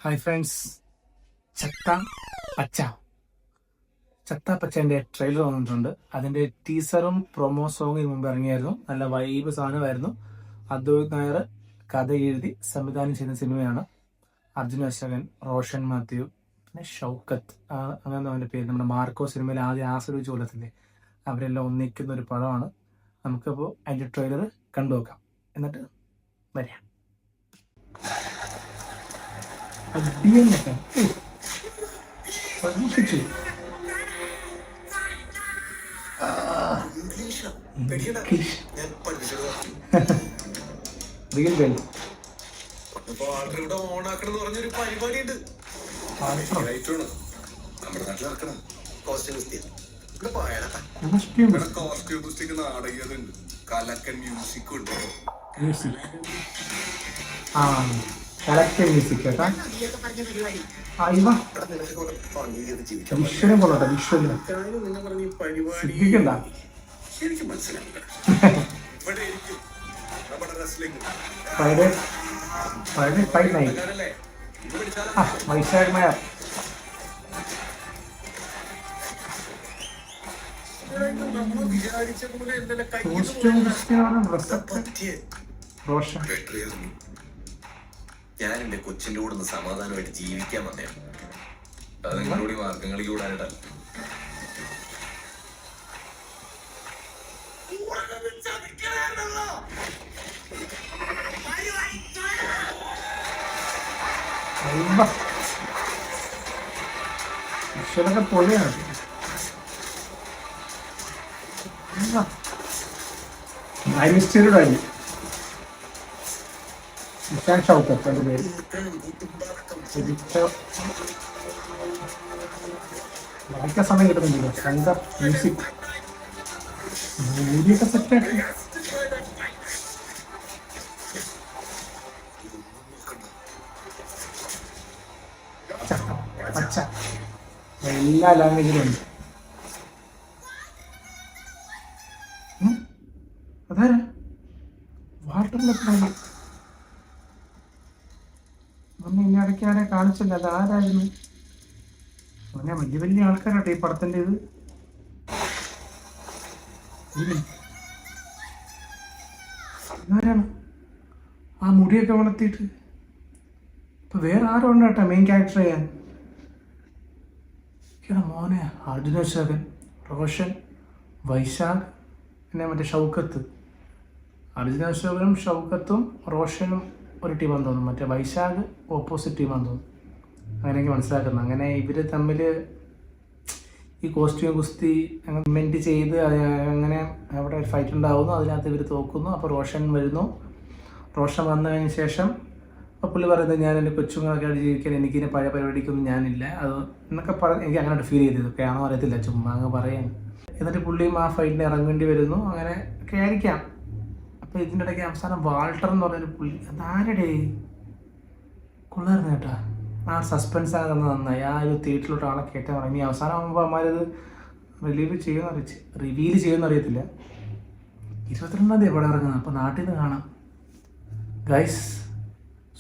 Hi friends, ചത്ത പച്ച ചത്ത പച്ചേൻ്റെ ട്രെയിലർ വന്നിട്ടുണ്ട്. അതിൻ്റെ ടീസറും പ്രൊമോ സോങ്ങും ഇതിനു മുമ്പ് ഇറങ്ങിയായിരുന്നു. നല്ല വൈബ് സാധനമായിരുന്നു. അദ്വൈത് നായർ കഥ എഴുതി സംവിധാനം ചെയ്യുന്ന സിനിമയാണ്. അർജുൻ അശോകൻ, റോഷൻ മാത്യു, പിന്നെ ഷൗക്കത്ത്, അങ്ങനെ അവൻ്റെ പേര്. നമ്മുടെ മാർക്കോ സിനിമയിൽ ആദ്യം ആസ്വദിച്ച് കൊല്ലത്തില്ലേ, അവരെല്ലാം ഒന്നിക്കുന്ന ഒരു പടമാണ്. നമുക്കപ്പോൾ അതിൻ്റെ ട്രെയിലർ കണ്ടുനോക്കാം, എന്നിട്ട് വരാം. അടിയൊക്കെ പരീക്ഷിച്ചു. റിയൽ വെൽ ഓണാക്കണം പറഞ്ഞൊരു പരിപാടിയുണ്ട്. നമ്മുടെ നാട്ടിൽ ഇറക്കണം കോസ്റ്റ്യൂമിസ്റ്റിക് നാടകീയതുണ്ട്, കലക്കൻ മ്യൂസിക് ഉണ്ട്. മ്യൂസിക് കേട്ടാ വിഷ്വലും കൊള്ളട്ടെ. വിഷ്വലിന് ശ്രദ്ധിക്കണ്ട. എനിക്ക് മനസ്സിലായില്ല. Friday five night Vaishakh mayor Roshan. ഞാൻ എന്റെ കൊച്ചിന്റെ കൂടെ ഒന്ന് സമാധാനമായിട്ട് ജീവിക്കാൻ വന്നേ. അത് നിങ്ങളുടെ മാർഗങ്ങളിൽ കൂടാനായിട്ടല്ല. വിഷ്വലൊക്കെ പൊളിയാണ്. ഐമിസ്റ്റേറിയഡ് ഷൗക്കത്ത് എൻ്റെ പേര്. വായിക്കാൻ സമയം കിട്ടുന്നില്ല. ശങ്കർ മ്യൂസിക് മൂവിയൊക്കെ സെറ്റാക്കി. പച്ച എല്ലാ ലാംഗ്വേജിലും ഉണ്ട്. അതാരാ വാട്ടറിലെത്താൻ ഇനി ഇടയ്ക്ക് ആരെ കാണിച്ചില്ല. അത് ആരായിരുന്നു? അങ്ങനെ വലിയ വലിയ ആൾക്കാരാട്ടെ ഈ പടത്തിൻ്റെ ഇത്. ആരാണ് ആ മുടിയൊക്കെ വളർത്തിയിട്ട്? ഇപ്പൊ വേറെ ആരും ഉണ്ട് കേട്ടോ മെയിൻ ക്യാരക്ടർ ചെയ്യാൻ. മോനെ അർജുൻ അശോകൻ, റോഷൻ, വൈശാഖ്, പിന്നെ മറ്റേ ഷൗക്കത്ത്. അർജുൻ അശോകനും ഷൗക്കത്തും റോഷനും ഒരു ടീമാണെന്ന് തോന്നുന്നു. മറ്റേ വൈശാഖ് ഓപ്പോസിറ്റ് ടീമാണെന്ന് തോന്നുന്നു. അങ്ങനെയൊക്കെ മനസ്സിലാക്കുന്നത്. അങ്ങനെ ഇവർ തമ്മിൽ ഈ കോസ്റ്റ്യൂം ഗുസ്തി അങ്ങനെ ഇൻവെൻറ്റ് ചെയ്ത് അങ്ങനെ അവിടെ ഫൈറ്റ് ഉണ്ടാകുന്നു. അതിനകത്ത് ഇവർ തോക്കുന്നു. അപ്പോൾ റോഷൻ വരുന്നു. റോഷൻ വന്നതിന് ശേഷം അപ്പോൾ പുള്ളി പറയുന്നത്, ഞാൻ എൻ്റെ കൊച്ചുങ്ങളൊക്കെ ആയിട്ട് ജീവിക്കാൻ എനിക്കിനി പഴയ പരിപാടിക്കൊന്നും ഞാനില്ല അത് എന്നൊക്കെ എനിക്ക് അങ്ങനെ ഫീൽ ചെയ്തത്. ഒക്കെ ആണോ അറിയത്തില്ല, ചുമ്മാ അങ്ങ് പറയാൻ. എന്നിട്ട് പുള്ളിയും ആ ഫൈറ്റിന് ഇറങ്ങേണ്ടി വരുന്നു. അങ്ങനെ ഒക്കെ ആയിരിക്കാം. അപ്പോൾ ഇതിൻ്റെ ഇടയ്ക്ക് അവസാനം വാൾട്ടർ എന്ന് പറഞ്ഞൊരു പുള്ളി, അതാരുടെ കൊള്ളായിരുന്നു കേട്ടോ. ആ സസ്പെൻസ് ആണ് തന്നത് നന്നായി. ആ ഒരു തിയേറ്ററിലോട്ട് ആളെ കയറ്റാൻ പറഞ്ഞു. ഇനി അവസാനം ആകുമ്പോൾ അമ്മമാരത് റിവീൽ ചെയ്യുമെന്ന് അറിയത്തില്ല. 22-ാം തീയതി പടം ഇറങ്ങുന്നത്. അപ്പോൾ നാട്ടിൽ നിന്ന് കാണാം ഗൈസ്.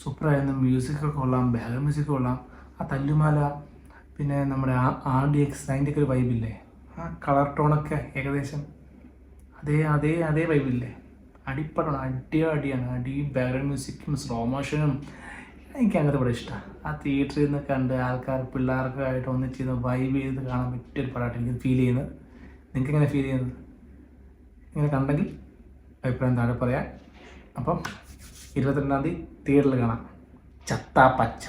സൂപ്പറായിരുന്നു. മ്യൂസിക്കൊക്കെ കൊള്ളാം, ബാക്ക്ഗ്രൗണ്ട് മ്യൂസിക് കൊള്ളാം. ആ തല്ലുമാല, പിന്നെ നമ്മുടെ RDX അതിൻ്റെയൊക്കെ ഒരു വൈബില്ലേ, ആ കളർ ടോണൊക്കെ ഏകദേശം അതേ വൈബില്ലേ. അടിപ്പടമാണ്, അടിയാണ്. ബാക്ക്ഗ്രൗണ്ട് മ്യൂസിക്കും സ്ലോ മോഷനും എനിക്ക് അങ്ങനത്തെ ഇവിടെ ഇഷ്ടമാണ്. ആ തിയേറ്ററിൽ നിന്ന് കണ്ട് ആൾക്കാർ പിള്ളേർക്കായിട്ട് ഒന്നിച്ച് വൈബ് ചെയ്ത് കാണാൻ പറ്റിയൊരു പടമായിട്ട് എനിക്ക് ഫീൽ ചെയ്യുന്നത്. നിങ്ങൾക്ക് എങ്ങനെ ഫീൽ ചെയ്യുന്നത്? ഇങ്ങനെ കണ്ടെങ്കിൽ അഭിപ്രായം താഴെ പറയാം. അപ്പം 22-ാം തീയതി തിയേറ്ററിൽ കാണാം. ചത്ത പച്ച.